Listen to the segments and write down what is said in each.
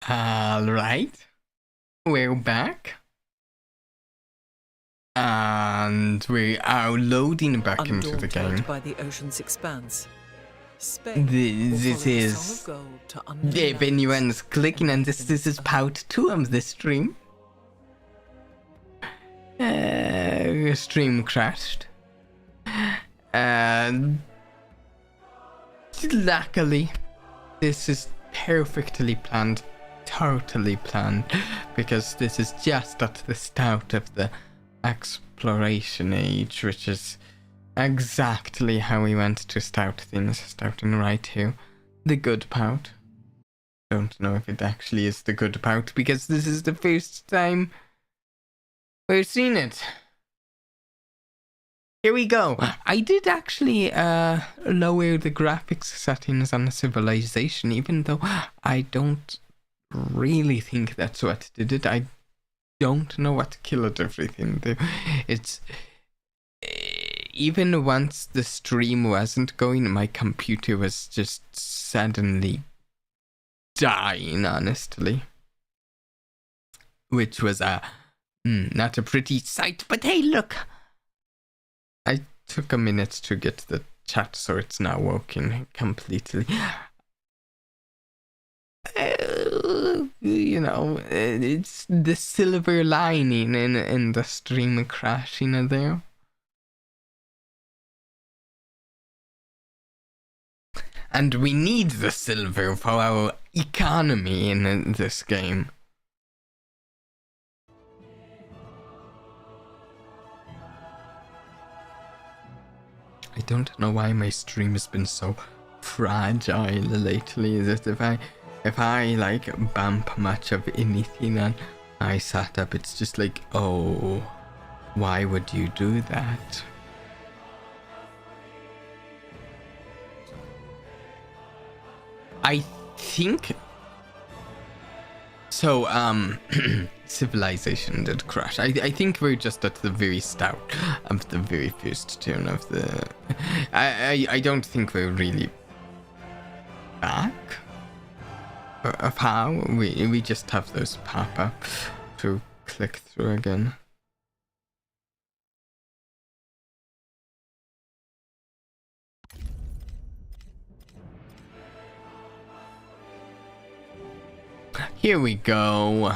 Alright, we're back. And we are loading back into the game. By the ocean's expanse. This is... If anyone's clicking on this is part 2 of the stream. Stream crashed. And... luckily, this is perfectly planned. Totally planned. Because this is just at the start of the exploration age, which is exactly how we want to start things, starting right here. The good part. Don't know if it actually is the good part, because this is the first time we've seen it. Here we go. I did actually lower the graphics settings on Civilization, even though I don't really think that's what did it. I don't know what killed everything. It's even once the stream wasn't going, my computer was just suddenly dying, honestly, which was not a pretty sight. But hey, look, I took a minute to get the chat, so it's now working completely. You know, it's the silver lining in the stream crashing there. And we need the silver for our economy in this game. I don't know why my stream has been so fragile lately. Is it if I like bump much of anything on my setup, it's just like, oh, why would you do that? I think so. Civilization did crash. I think we're just at the very start of the very first turn of the. I don't think we're really back. Of how we just have those pop up to click through again. Here we go.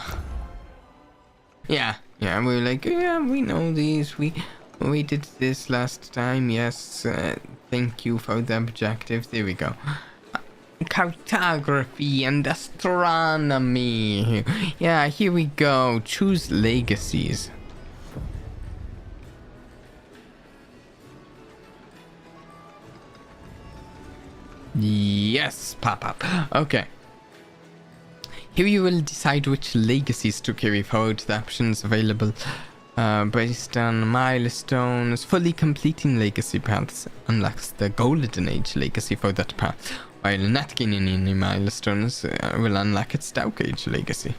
Yeah, we're like, yeah, we know these. We did this last time. Yes, thank you for the objective. There we go. Cartography and astronomy. Yeah, here we go. Choose legacies. Yes, pop up. Okay. Here you will decide which legacies to carry forward. The options available based on milestones. Fully completing legacy paths unlocks the Golden Age legacy for that path, while not gaining any milestones will unlock its Dark Age legacy.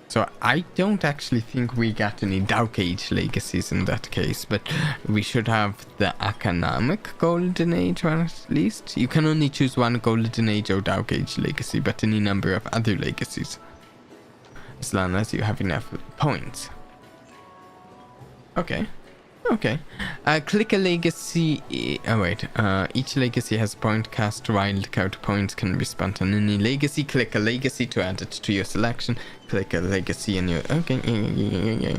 So I don't actually think we got any Dark Age legacies in that case, but we should have the economic Golden Age one at least. You can only choose one Golden Age or Dark Age legacy, but any number of other legacies, as long as you have enough points. Okay. Click a legacy. Each legacy has point cost. Wildcard points can be spent on any legacy. Click a legacy to add it to your selection. Click a legacy in your. Okay.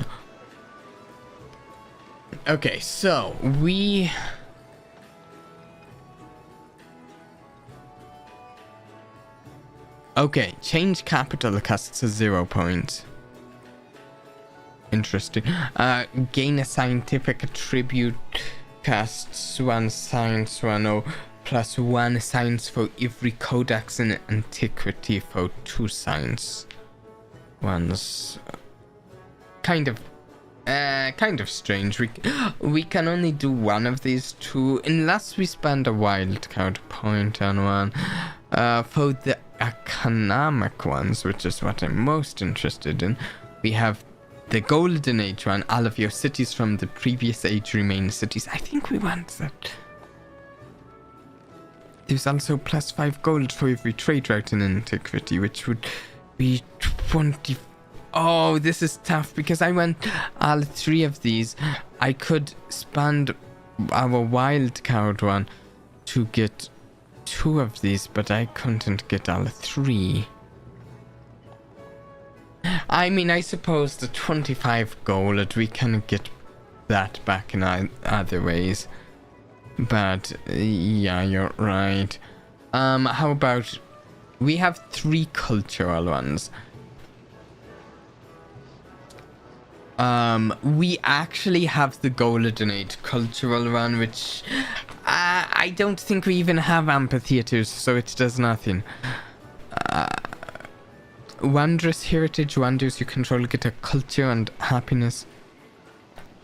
Okay, so we. Okay, change capital costs 0 points. Interesting. Gain a scientific attribute costs 1 science, 1 plus 1 science for every codex in antiquity for 2 science. One's kind of strange. We can only do one of these two unless we spend a wildcard point on one. For the economic ones, which is what I'm most interested in, we have the Golden Age one. All of your cities from the previous age remain cities. I think we want that. There's also +5 gold for every trade route in antiquity, which would B20. Oh, this is tough because I want all 3 of these. I could spend our wild card one to get 2 of these, but I couldn't get all 3. I mean, I suppose the 25 gold, we can get that back in other ways. But, yeah, you're right. How about... We have 3 cultural ones. We actually have the Golden Age cultural one, which I don't think we even have amphitheaters, so it does nothing. Wondrous heritage wonders you control get a culture and happiness.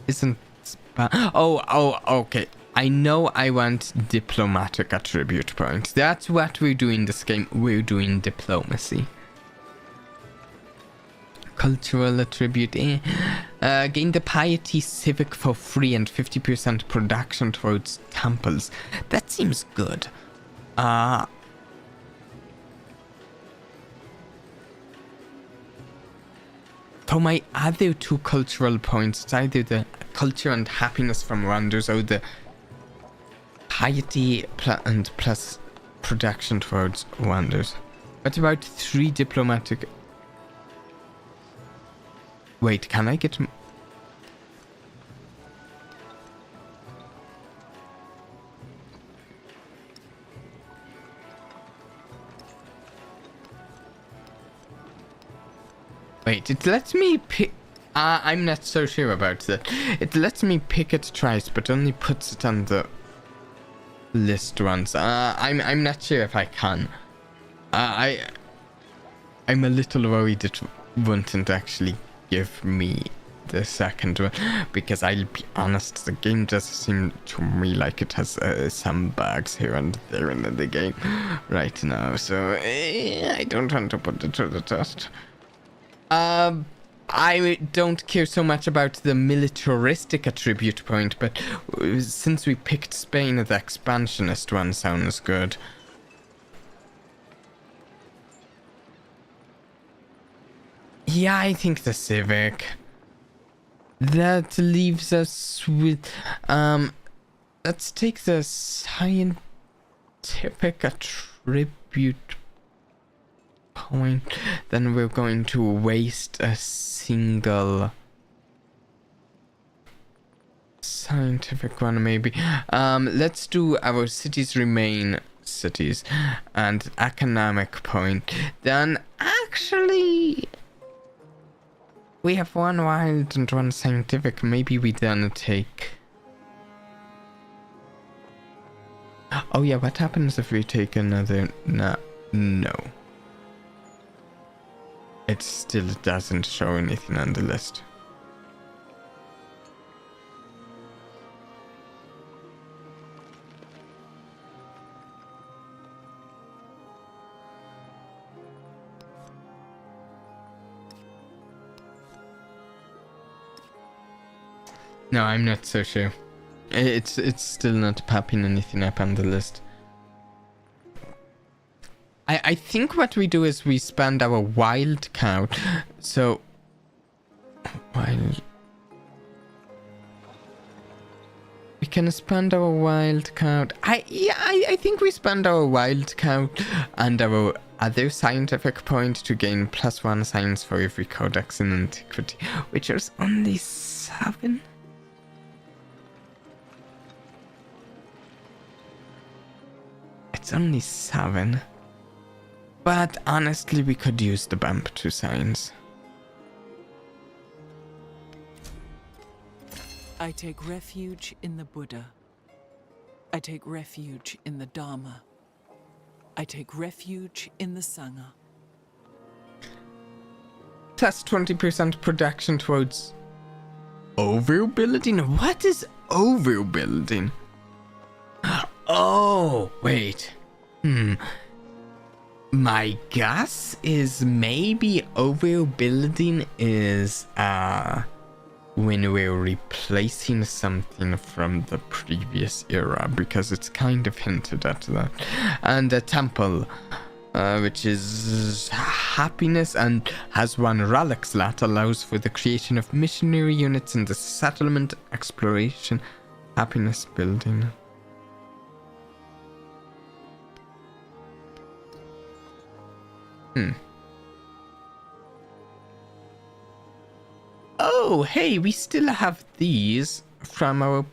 Isn't oh, okay. I know I want diplomatic attribute points. That's what we're doing this game. We're doing diplomacy. Cultural attribute. Gain the piety civic for free and 50% production towards temples. That seems good. For my other 2 cultural points, it's either the culture and happiness from wonders or the piety and plus production towards wonders. What about 3 diplomatic... Wait, can I get... Wait, it lets me pick... I'm not so sure about that. It lets me pick it twice, but only puts it on the list once. I'm not sure if I can. I'm a little worried it wouldn't actually give me the second one, because I'll be honest, the game does seem to me like it has some bugs here and there in the game right now, so I don't want to put it to the test. I don't care so much about the militaristic attribute point, but since we picked Spain, the expansionist one sounds good. Yeah, I think the civic. That leaves us with... let's take the scientific attribute point. Then we're going to waste a single scientific one, maybe. Let's do our cities remain cities and economic point. Then actually... we have 1 wild and 1 scientific. Maybe we then take... Oh yeah, what happens if we take another... No. It still doesn't show anything on the list. No, I'm not so sure. It's still not popping anything up on the list. I think what we do is we spend our wild card. So wild. We can spend our wild card. I think we spend our wild card and our other scientific point to gain +1 science for every codex in antiquity, which is only 7. It's only 7. But honestly, we could use the bump to science. I take refuge in the Buddha. I take refuge in the Dharma. I take refuge in the Sangha. Plus 20% production towards overbuilding? What is overbuilding? Oh, wait. My guess is maybe overbuilding is when we're replacing something from the previous era, because it's kind of hinted at that. And a temple, which is happiness and has 1 relic slot, allows for the creation of missionary units in the settlement, exploration, happiness building. Oh, hey, we still have these from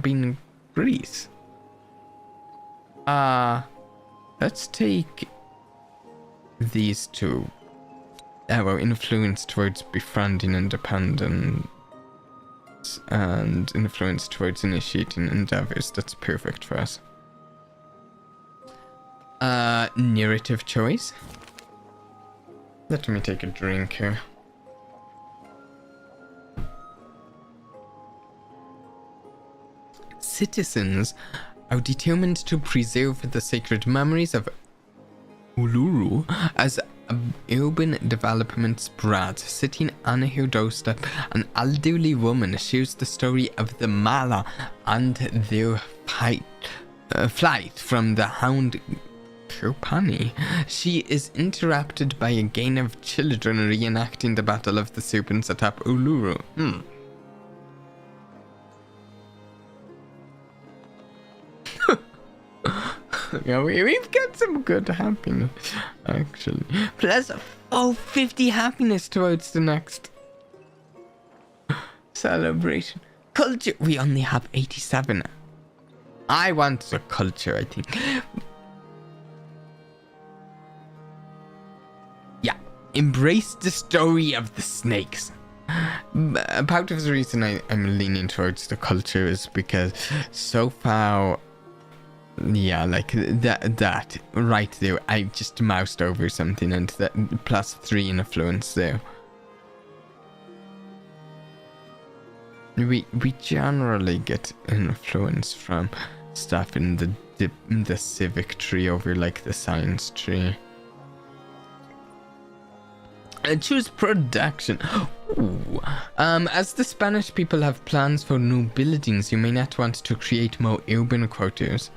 being in Greece. Let's take these 2. Our influence towards befriending independence and influence towards initiating endeavors. That's perfect for us. Narrative choice. Let me take a drink here. Citizens are determined to preserve the sacred memories of Uluru as urban development spreads. Sitting on her doorstep, an elderly woman shares the story of the Mala and their flight from the hound Kirpani. She is interrupted by a gang of children reenacting the Battle of the Serpents atop Uluru. Yeah, we've got some good happiness, actually. Plus, 50 happiness towards the next celebration. Culture, we only have 87. I want the culture, I think. Yeah, embrace the story of the snakes. Part of the reason I'm leaning towards the culture is because so far, yeah, like that right there, I just moused over something, and that +3 influence there. We generally get influence from stuff in the civic tree over like the science tree. Choose production. Ooh. As the Spanish people have plans for new buildings, you may not want to create more urban quarters.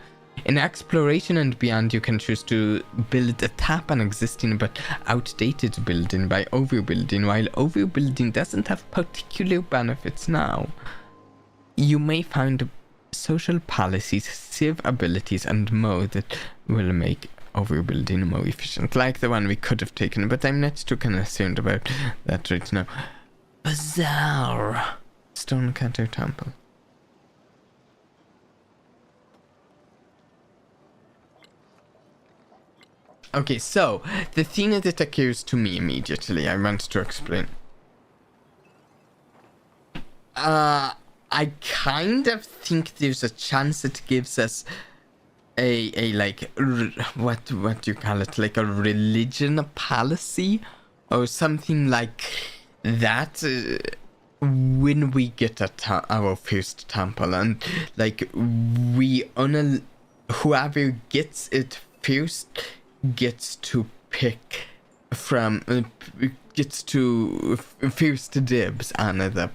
In exploration and beyond, you can choose to build a tap on existing but outdated building by overbuilding. While overbuilding doesn't have particular benefits now, you may find social policies, civ abilities, and more that will make overbuilding more efficient, like the one we could have taken, but I'm not too concerned about that right now. Bazaar. Stonecutter Temple. Okay, so the thing that occurs to me immediately, I want to explain. I kind of think there's a chance it gives us a like what do you call it, like a religion policy or something like that when we get our first temple, and like whoever gets it first gets to pick from gets to first dibs on the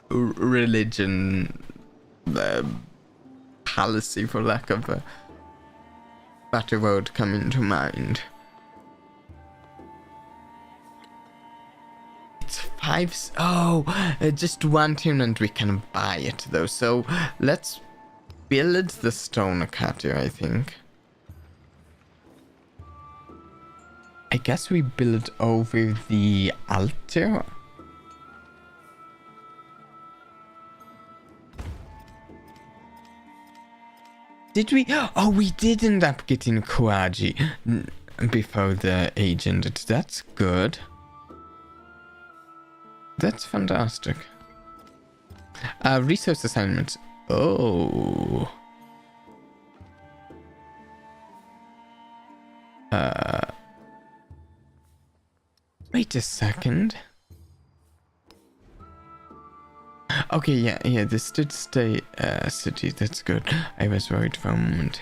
religion policy, for lack of a better word coming to mind. It's 5. Just 1 turn and we can buy it though, so let's build the stone cutter, I think. I guess we build over the altar. Did we? Oh, we did end up getting Kuaji before the age ended. That's good. That's fantastic. Resource assignments. Oh. Wait a second. Okay, yeah, this did stay city. That's good. I was worried for a moment.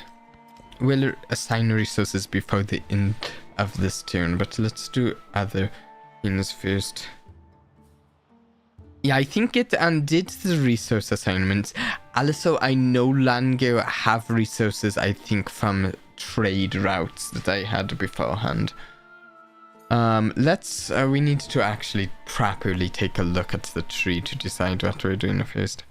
We'll assign resources before the end of this turn, but let's do other things first. Yeah, I think it undid the resource assignments. Also, I no longer have resources, I think, from trade routes that I had beforehand. We need to actually properly take a look at the tree to decide what we're doing first.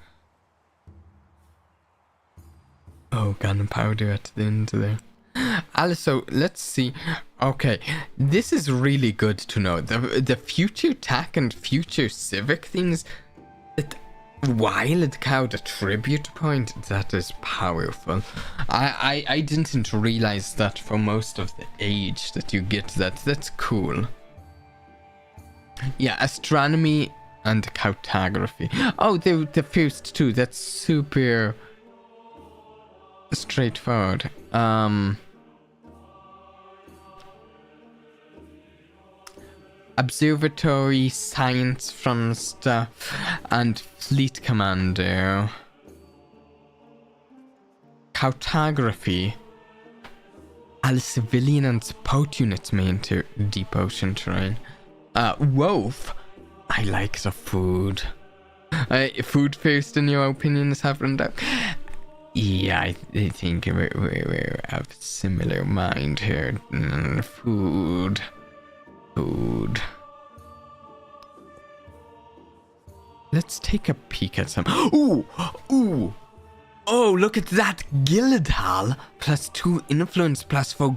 Oh, gunpowder at the end there. Also, let's see. Okay, this is really good to know. The future tech and future civic things, that wild cow, the tribute point, that is powerful. I didn't realize that for most of the age that you get that. That's cool. Yeah, astronomy and cartography. Oh, the first two, that's super straightforward. Observatory, science from stuff, and fleet commander. Cartography. All civilian and support units may enter deep ocean terrain. Wolf. I like the food. Food first in your opinions, Havrendak? Yeah, I think we have similar mind here. Food. Let's take a peek at some. Ooh! Oh, look at that! Guildhall! +2 influence, +4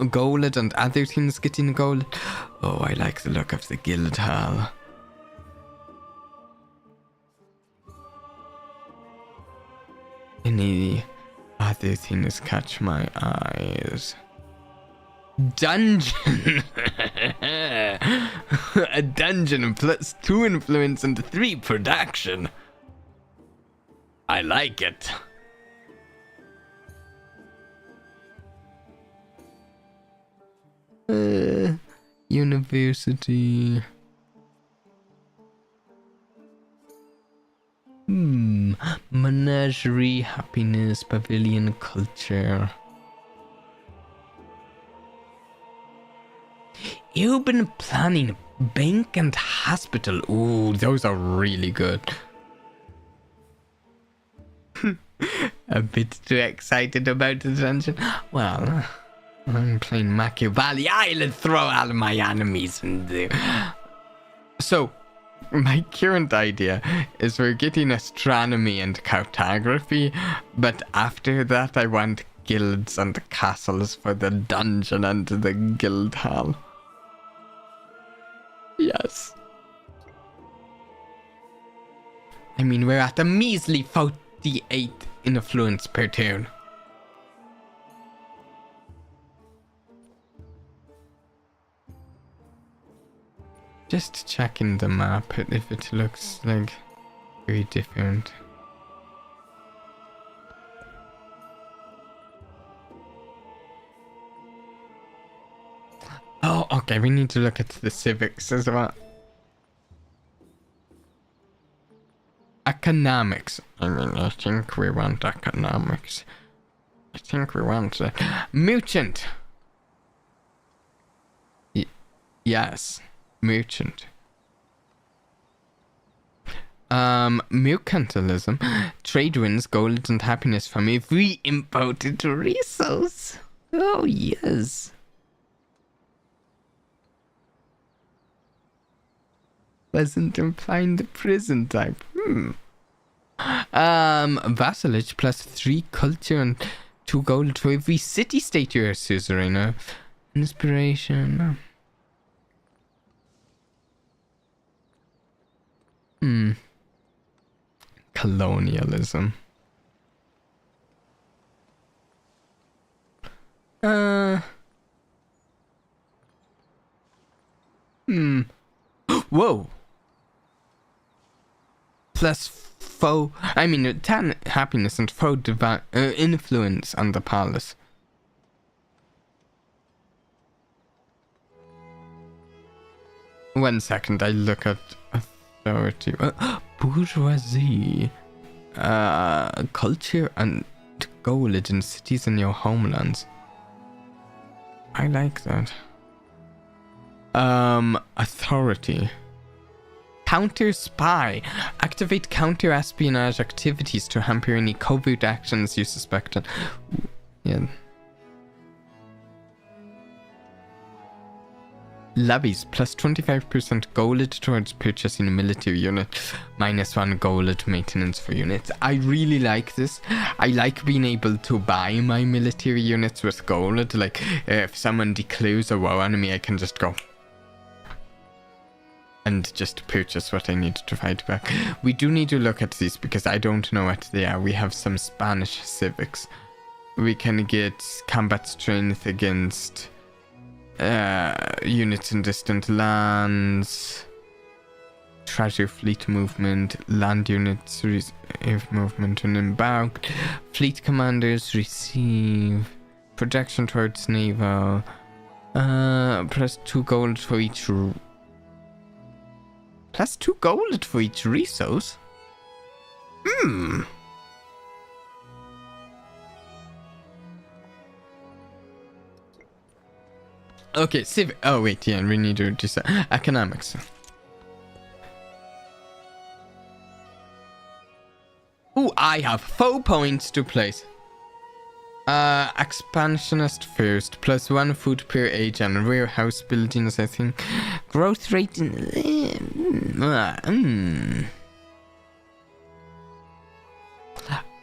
gold, and other things getting gold. Oh, I like the look of the Guildhall. Any other things catch my eyes? Dungeon! A dungeon +2 influence and 3 production. I like it. University. Menagerie, happiness, pavilion, culture. Urban planning, bank and hospital. Ooh, those are really good. A bit too excited about the dungeon. Well, I'm playing Machiavelli. I'll throw all my enemies in there. So, my current idea is we're getting astronomy and cartography, but after that I want guilds and castles for the dungeon and the guild hall. Yes. I mean, we're at a measly 48 influence per turn. Just checking the map if it looks like very different. Oh, okay, we need to look at the civics as well. Economics. I think we want economics. I think we want that. Merchant. Yes, merchant. Mercantilism. Trade wins gold and happiness from every imported resource. Oh, yes. Wasn't implying the prison type. Vassalage +3 culture and 2 gold for every city-state you're a suzerain of. Inspiration. Colonialism. Whoa. +4. I mean, 10 happiness and 4 divine influence on the palace. One second, I look at authority. Bourgeoisie. Culture and gold in cities in your homelands. I like that. Authority. Counter spy. Activate counter espionage activities to hamper any covert actions you suspect. Yeah. levies plus 25% gold towards purchasing a military unit, -1 gold maintenance for units. I really like this. I like being able to buy my military units with gold. Like, if someone declares a war on me, I can just go and just purchase what I need to fight back. We do need to look at these because I don't know what they are. We have some Spanish civics. We can get combat strength against units in distant lands, treasure fleet movement, land units movement when embarked, fleet commanders receive projection towards naval, +2 gold for each +2 gold for each resource. Okay, civic. Oh wait, yeah, we need to decide economics. Ooh, I have 4 points to place. Expansionist first, +1 food per age and warehouse buildings, I think. Growth rate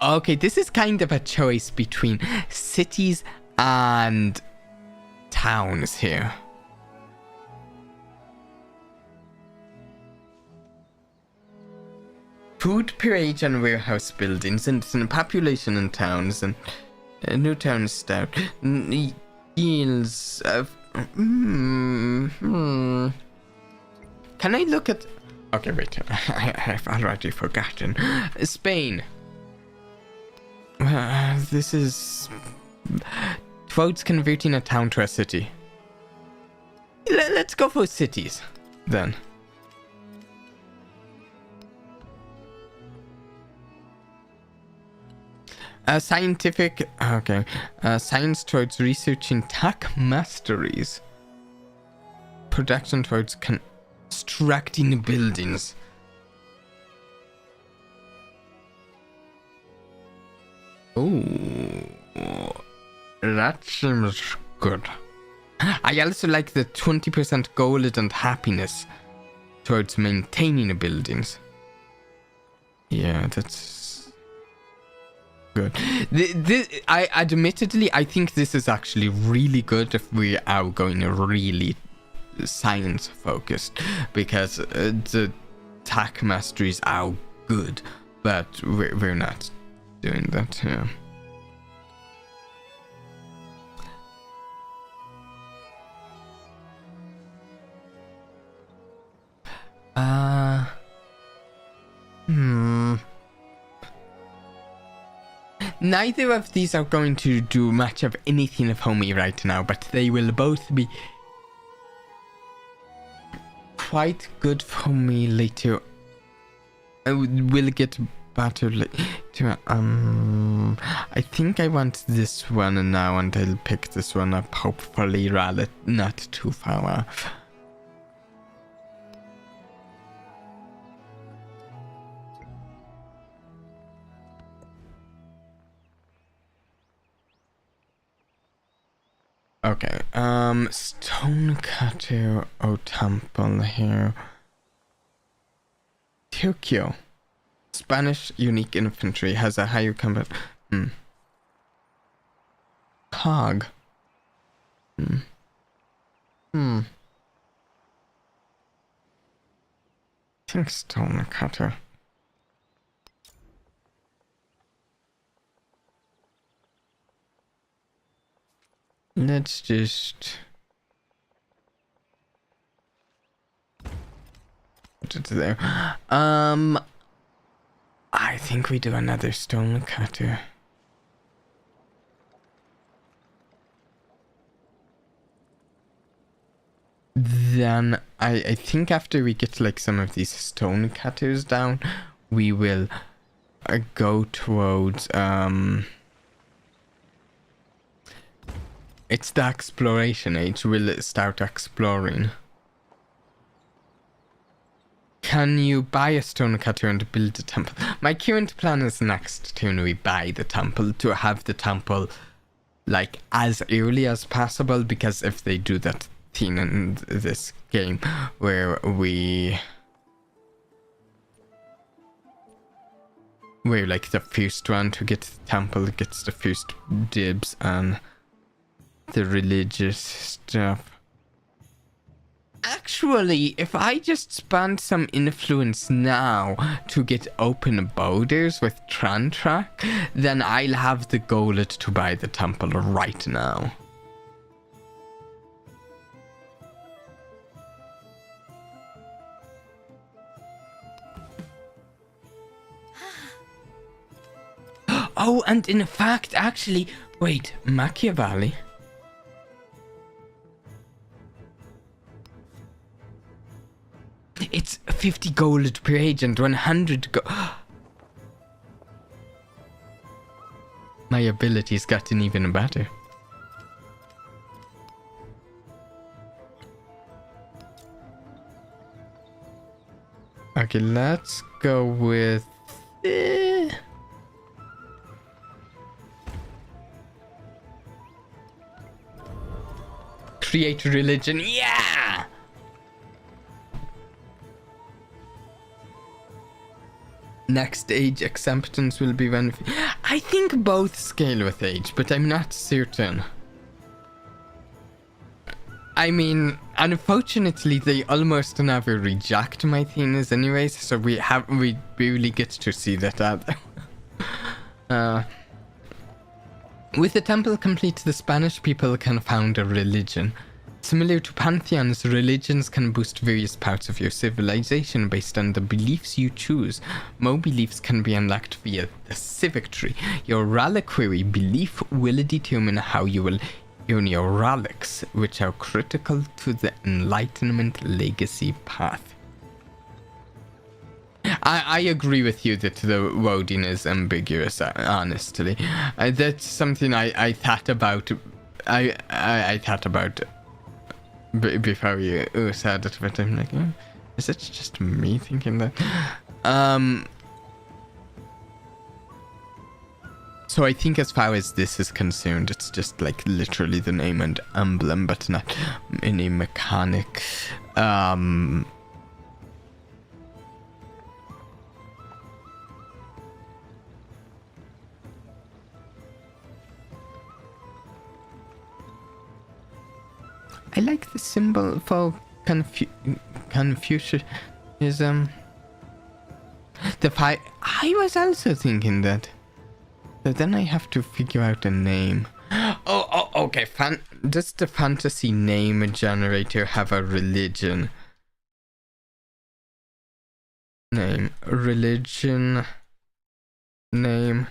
Okay, this is kind of a choice between cities and towns here. Food per age and warehouse buildings and population in towns and new town start yields of Can I look at... Okay, wait, I've already forgotten. Spain. This is... Votes converting a town to a city. Let's go for cities, then. Scientific... Okay. Science towards researching tech masteries. Production towards constructing buildings. Oh... That seems good. I also like the 20% gold and happiness towards maintaining the buildings. Yeah, that's good. Admittedly, I think this is actually really good if we are going really science focused, because the tech masteries are good, but we're not doing that here. Neither of these are going to do much of anything for me right now, but they will both be quite good for me later. I will get better later. I think I want this one now, and I'll pick this one up, hopefully, rather not too far off. Okay, Stonecutter temple here. Tokyo. Spanish unique infantry has a higher combat. Cog. I think Stonecutter. Let's just put it there. I think we do another Stonecutter. Then I think after we get like some of these Stonecutters down, we will go towards it's the exploration age. We'll start exploring. Can you buy a Stonecutter and build a temple? My current plan is next turn we buy the temple, to have the temple like as early as possible, because if they do that thing in this game where like the first one to get to the temple gets the first dibs on the religious stuff. Actually, if I just spend some influence now to get open borders with Trantrak, then I'll have the gold to buy the temple right now. Oh, and in fact, actually, wait, Machiavelli? It's 50 gold per age and 100 My ability's gotten even better. Okay, let's go with... Create religion, yeah! Next age acceptance will be when... I think both scale with age, but I'm not certain. I mean, unfortunately, they almost never reject my things anyways, so we barely get to see that out. With the temple complete, the Spanish people can found a religion. Similar to pantheons, religions can boost various parts of your civilization based on the beliefs you choose. More beliefs can be unlocked via the civic tree. Your reliquary belief will determine how you will earn your relics, which are critical to the Enlightenment legacy path. I agree with you that the wording is ambiguous, honestly. That's something I thought about. I thought about before you said it, but I'm like, is it just me thinking that? So I think as far as this is concerned, it's just like literally the name and emblem, but not any mechanic. I like the symbol for Confucianism. I was also thinking that. But then I have to figure out a name. Oh, okay. Does the fantasy name generator have a religion? Name. Religion. Name.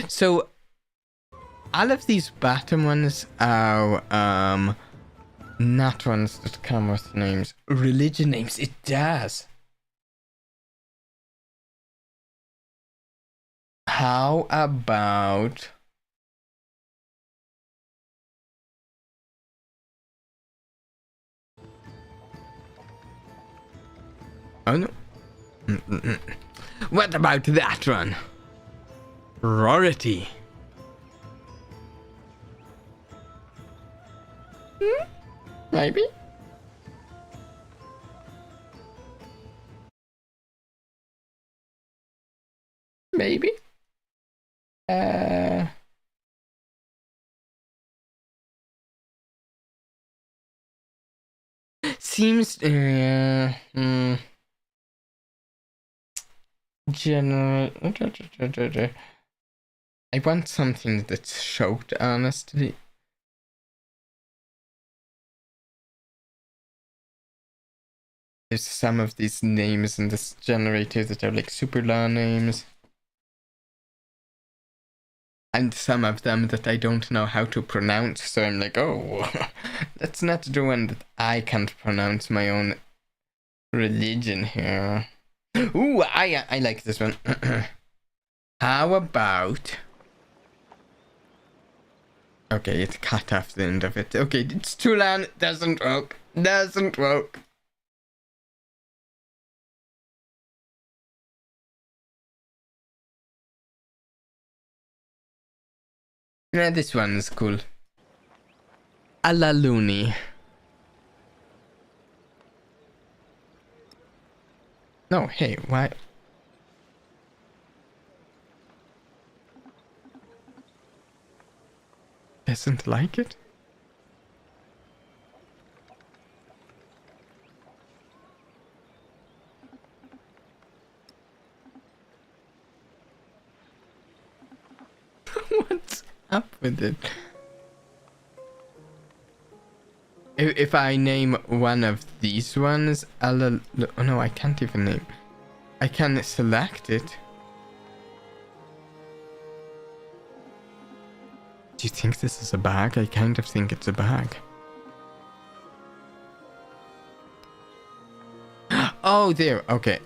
So... all of these bottom ones are not ones that come with names. Religion names, it does. How about... oh no. What about that one? Rarity. Maybe? Maybe? Seems, general... I want something that's short, honestly. There's some of these names in this generator that are like super long names. And some of them that I don't know how to pronounce, so I'm like, oh, that's not the one that I can't pronounce my own religion here. Ooh, I like this one. How about... okay, it cut off the end of it. Okay, it's too long, doesn't work. Doesn't work. Yeah, this one is cool. alla loony. No, hey, why? Doesn't like it? What's up with it? If I name one of these ones, oh no, I can't even name. I can select it. Do you think this is a bag? I kind of think it's a bag. Oh, there. Okay.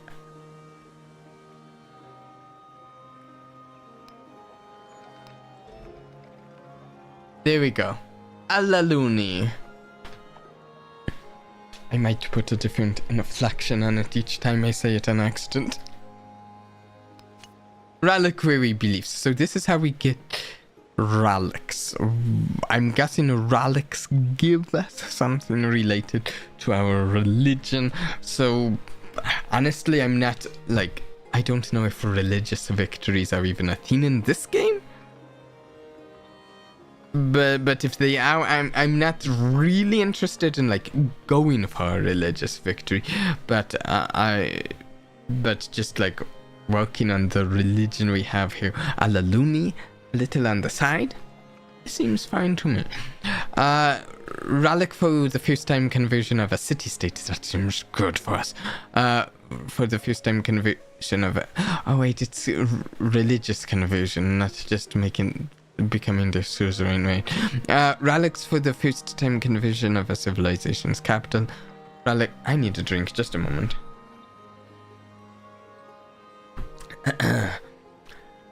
There we go. Alla loony. I might put a different inflection on it each time I say it on accident. Reliquary beliefs. So this is how we get relics. I'm guessing relics give us something related to our religion. So honestly, I'm not like, I don't know if religious victories are even a thing in this game. But if they are, I'm not really interested in like going for a religious victory, but but just like working on the religion we have here, a la loony, a little on the side, seems fine to me. Relic for the first time conversion of a city-state, that seems good for us. For the first time conversion of oh wait, it's religious conversion, not just becoming the suzerain, right? Relics for the first time conversion of a civilization's capital. Relic. I need a drink, just a moment.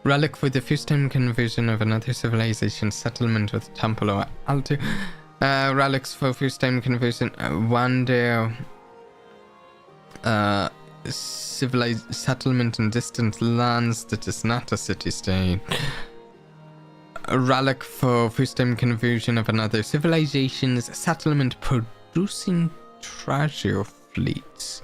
Relic for the first time conversion of another civilization's settlement with temple or altar. Relics for first time conversion. Wonder. Civilized settlement in distant lands that is not a city-state. A relic for first time conversion of another civilization's settlement producing treasure fleets.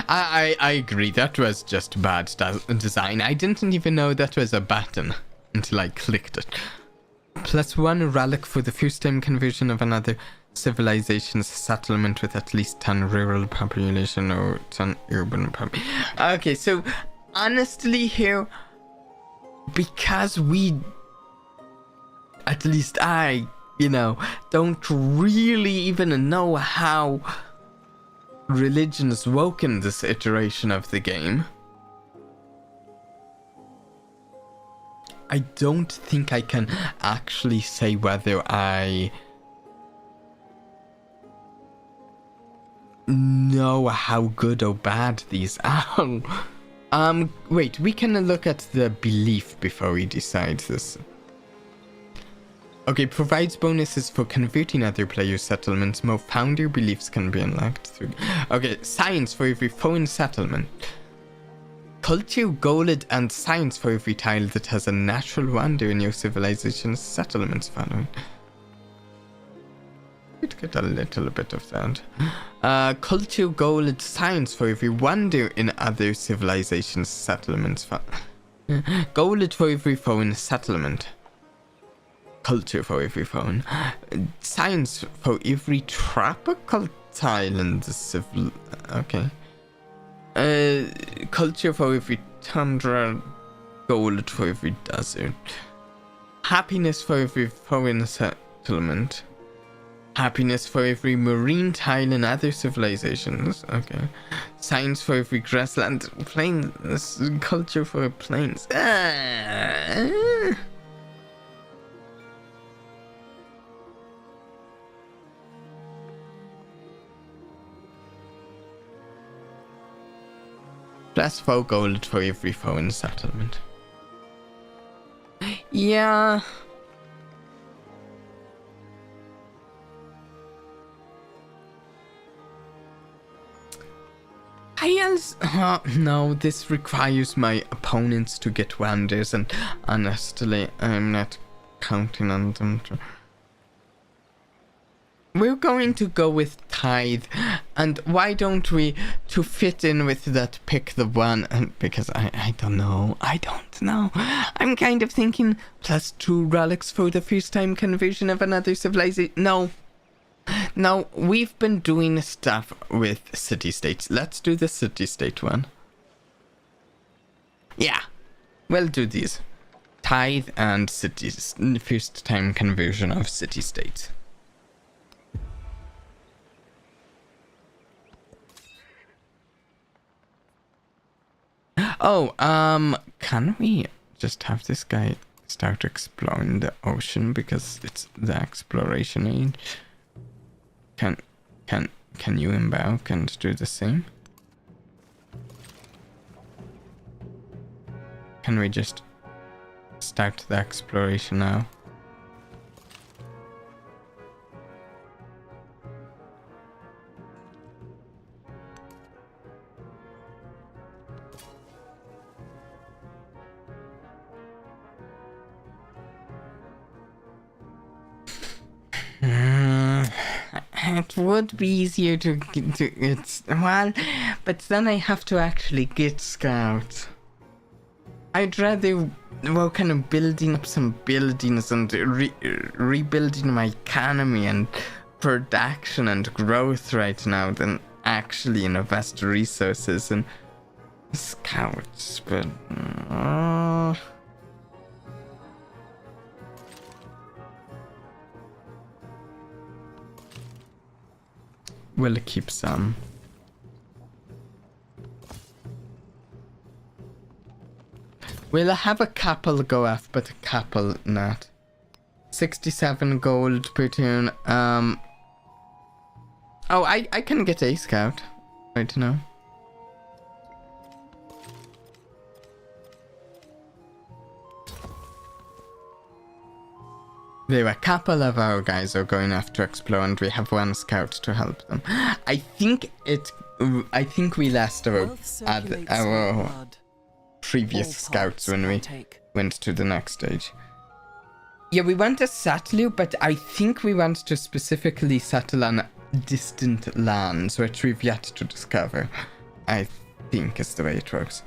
I agree, that was just bad design. I didn't even know that was a button until I clicked it. +1 relic for the first time conversion of another civilization's settlement with at least 10 rural population or 10 urban population. Okay, so honestly here, because we, at least I, don't really even know how religions work in this iteration of the game, I don't think I can actually say whether I know how good or bad these are. Wait, we can look at the belief before we decide this. Okay, provides bonuses for converting other players' settlements. More founder beliefs can be unlocked through. Okay, science for every foreign settlement. Culture, gold, and science for every tile that has a natural wonder in your civilization's settlements following. We'd get a little bit of that. Culture, gold, science for every wonder in other civilizations' settlements. Gold for every foreign settlement. Culture for every foreign. Science for every tropical tile in the civil. Okay. Culture for every tundra. Gold for every desert. Happiness for every foreign settlement. Happiness for every marine tile in other civilizations. Okay. Science for every grassland. Plains. Culture for plains. +4 gold for every foreign settlement. Yeah. No, this requires my opponents to get wonders, and honestly, I'm not counting on them to... We're going to go with tithe, and why don't we, to fit in with that, pick the one, and because I don't know, I'm kind of thinking +2 relics for the first time conversion of another civilization. No, we've been doing stuff with city-states. Let's do the city-state one. Yeah, we'll do these. Tithe and cities, first time conversion of city-states. Oh, can we just have this guy start exploring the ocean because it's the exploration age? Can you embark and do the same? Can we just start the exploration now? It would be easier to get, well, but then I have to actually get scouts. I'd rather work on building up some buildings and rebuilding my economy and production and growth right now than actually invest resources in scouts, but... We'll keep some. We'll have a couple go off, but a couple not. 67 gold per turn. Oh, I can get a scout right now. There, a couple of our guys are going off to explore, and we have one scout to help them. I think we lost our previous scouts when we went to the next stage. Yeah, we want to settle, but I think we want to specifically settle on distant lands, which we've yet to discover. I think is the way it works.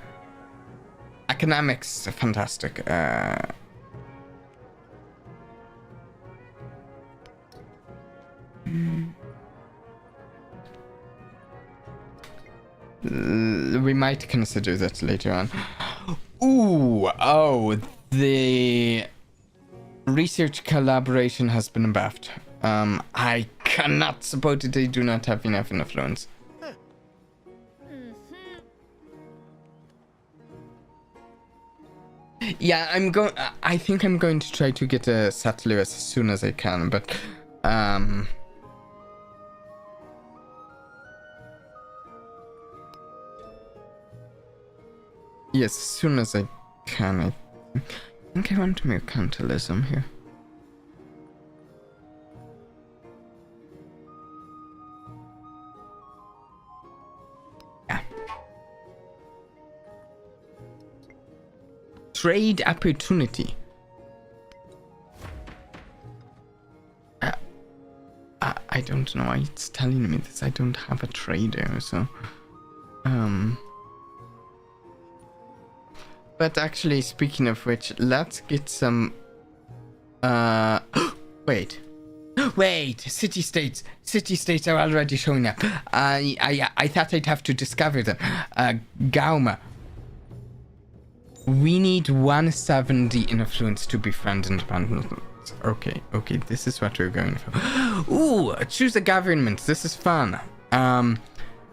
Economics, fantastic. We might consider that later on. The research collaboration has been buffed. I cannot support it. They do not have enough influence. Yeah, I think I'm going to try to get a settler as soon as I can, but yes, as soon as I can. I think I want mercantilism here. Yeah. Trade opportunity. I don't know why it's telling me this. I don't have a trader, so but actually, speaking of which, let's get some... Wait, city-states are already showing up. I thought I'd have to discover them. Gauma. We need 170 influence to befriend independence. Okay, this is what we're going for. Ooh, choose a government. This is fun.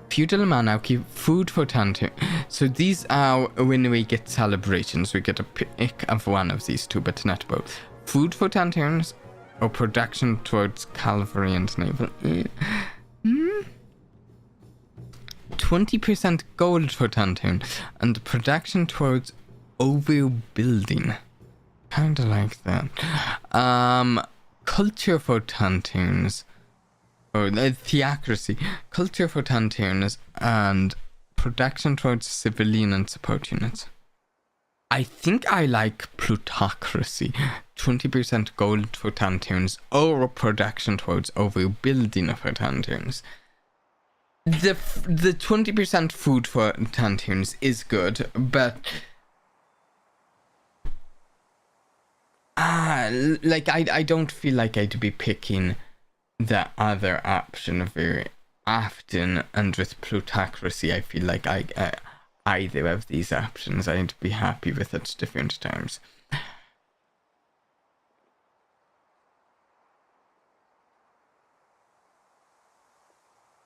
Feudal monarchy, food for Tantu. So these are when we get celebrations. We get a pick of one of these two, but not both. Food for Tantuns or production towards cavalry and naval. 20% gold for Tantun and production towards overbuilding. Kinda like that. Culture for Tantuns. Or theocracy, culture for Tantuns, and production towards civilian and support units. I think I like plutocracy. 20% gold for tantunes or production towards overbuilding of tantunes. The 20% food for tantunes is good, but like I don't feel like I'd be picking the other option very often, and with plutocracy I feel like either of these options I'd be happy with at different times.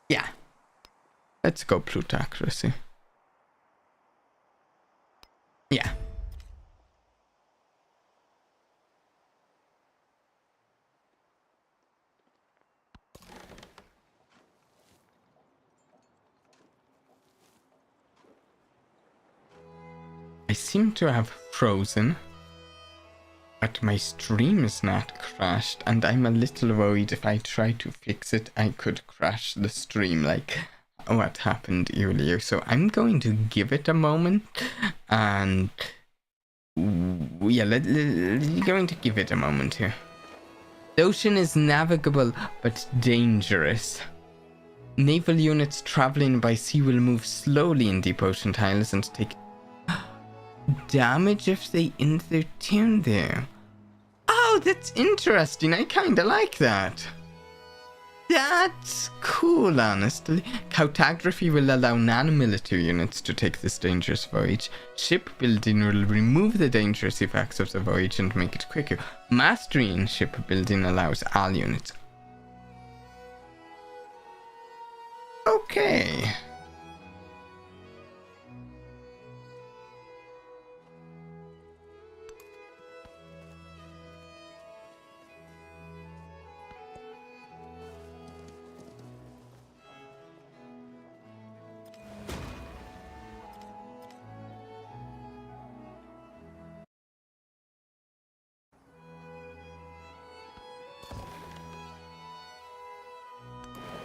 Yeah, let's go plutocracy. Yeah. I seem to have frozen, but my stream is not crashed, and I'm a little worried if I try to fix it, I could crash the stream like what happened earlier. So I'm going to give it a moment, and yeah, going to give it a moment here. The ocean is navigable, but dangerous. Naval units traveling by sea will move slowly in deep ocean tiles and take damage if they end their turn there. Oh, that's interesting. I kinda like that. That's cool, honestly. Cartography will allow non-military units to take this dangerous voyage. Shipbuilding will remove the dangerous effects of the voyage and make it quicker. Mastery in shipbuilding allows all units. Okay.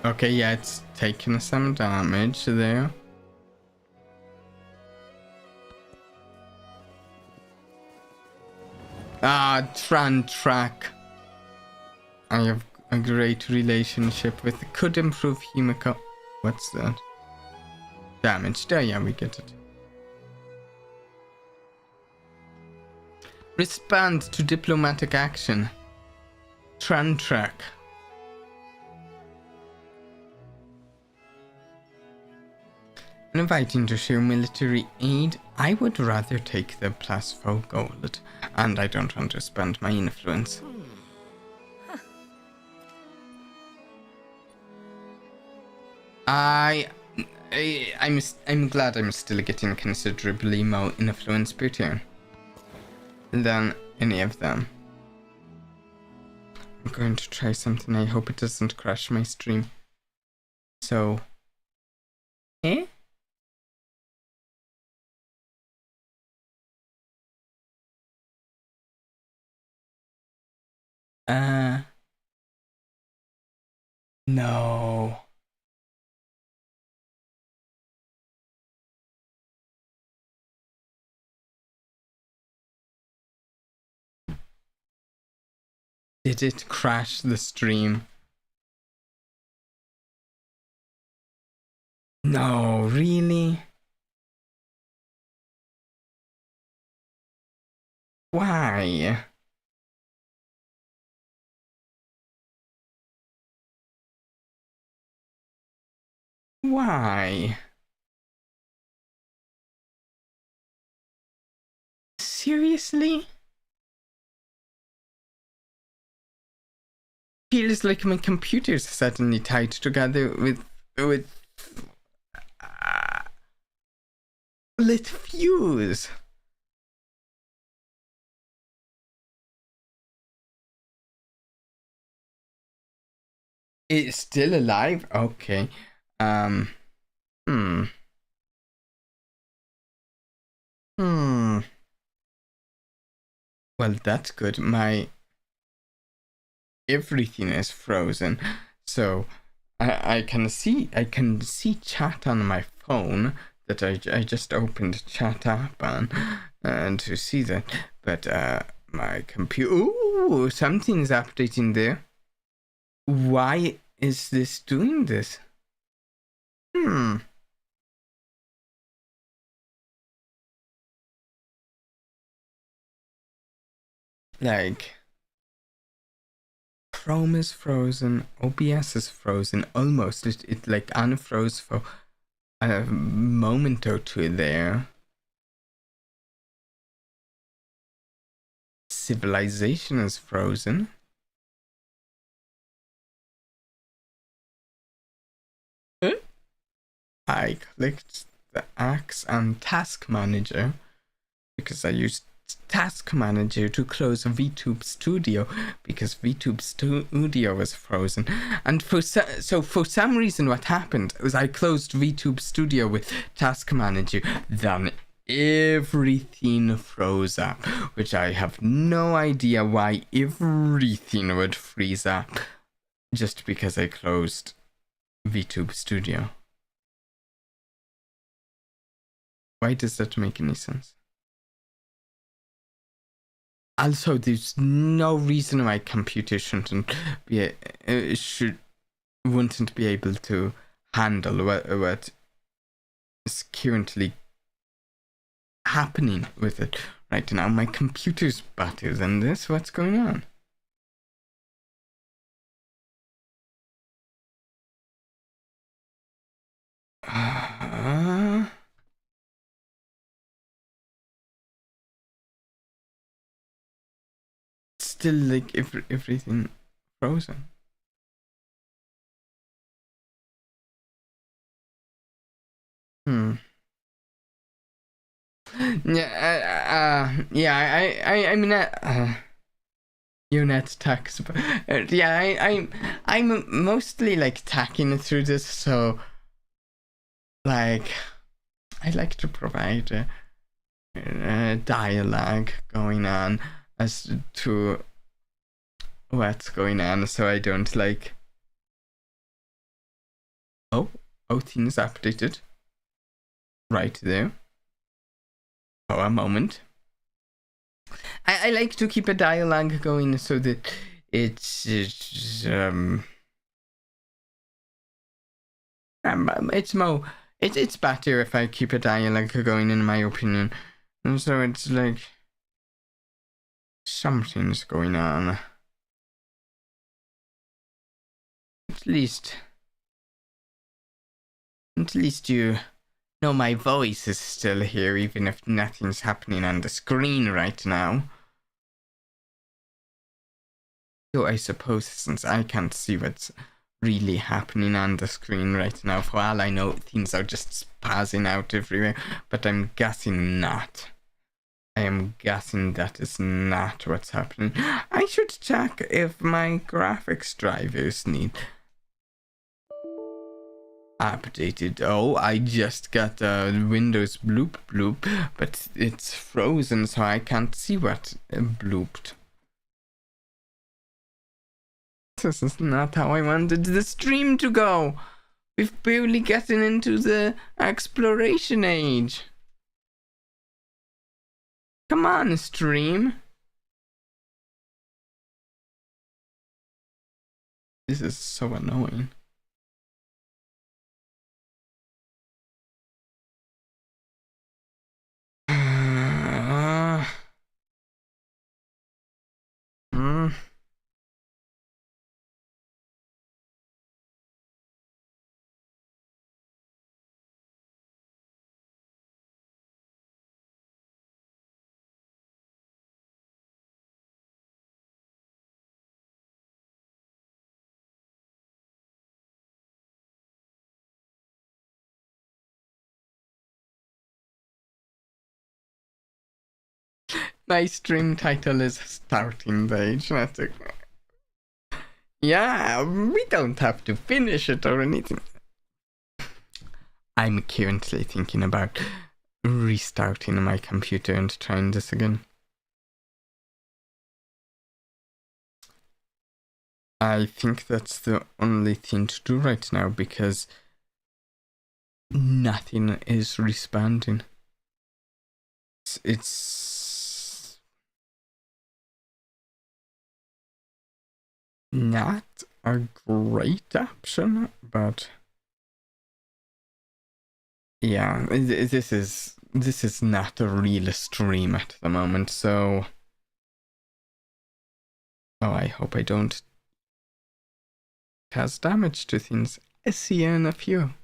Okay, yeah, it's taking some damage there. Tran Track. I have a great relationship with. Could improve Himiko. What's that? Damage. There, yeah, we get it. Respond to diplomatic action. Tran Track. Inviting to share military aid, I would rather take the +4 gold, and I don't want to spend my influence. I'm glad I'm still getting considerably more influence per turn than any of them. I'm going to try something. I hope it doesn't crash my stream. So, no. Did it crash the stream? No, really? Why? Why? Seriously? Feels like my computer's suddenly tied together with lit fuse. It's still alive? Okay. Well, that's good. My everything is frozen, so I can see chat on my phone, that I just opened the chat app on to see that. But my computer... Ooh, something's updating there. Why is this doing this? Like, Chrome is frozen, OBS is frozen, almost. It like unfroze for a moment or two there. Civilization is frozen. I clicked the axe on Task Manager because I used Task Manager to close VTube Studio because VTube Studio was frozen. And for some reason what happened was I closed VTube Studio with Task Manager, then everything froze up, which I have no idea why everything would freeze up just because I closed VTube Studio. Why does that make any sense? Also, there's no reason why computer wouldn't be able to handle what is currently happening with it right now. My computer's better than this. What's going on? Still like everything frozen. I mean, unit tax. I'm mostly like tacking through this, so like I like to provide a dialogue going on as to what's going on, so I don't like. Oh, things updated. Right there. For a moment. I like to keep a dialogue going so that it's better if I keep a dialogue going, in my opinion. And so it's like something's going on. At least you know my voice is still here, even if nothing's happening on the screen right now. So I suppose since I can't see what's really happening on the screen right now, for all I know, things are just spazzing out everywhere, but I'm guessing not. I am guessing that is not what's happening. I should check if my graphics drivers need updated. Oh, I just got Windows bloop, but it's frozen, so I can't see what blooped. This is not how I wanted the stream to go. We've barely gotten into the exploration age. Come on, stream. This is so annoying. My stream title is Starting Page. That's a... Yeah, we don't have to finish it or anything. I'm currently thinking about restarting my computer and trying this again. I think that's the only thing to do right now, because nothing is responding. It's not a great option, but yeah, this is not a real stream at the moment, so I hope I don't cause damage to things. I see you in a few.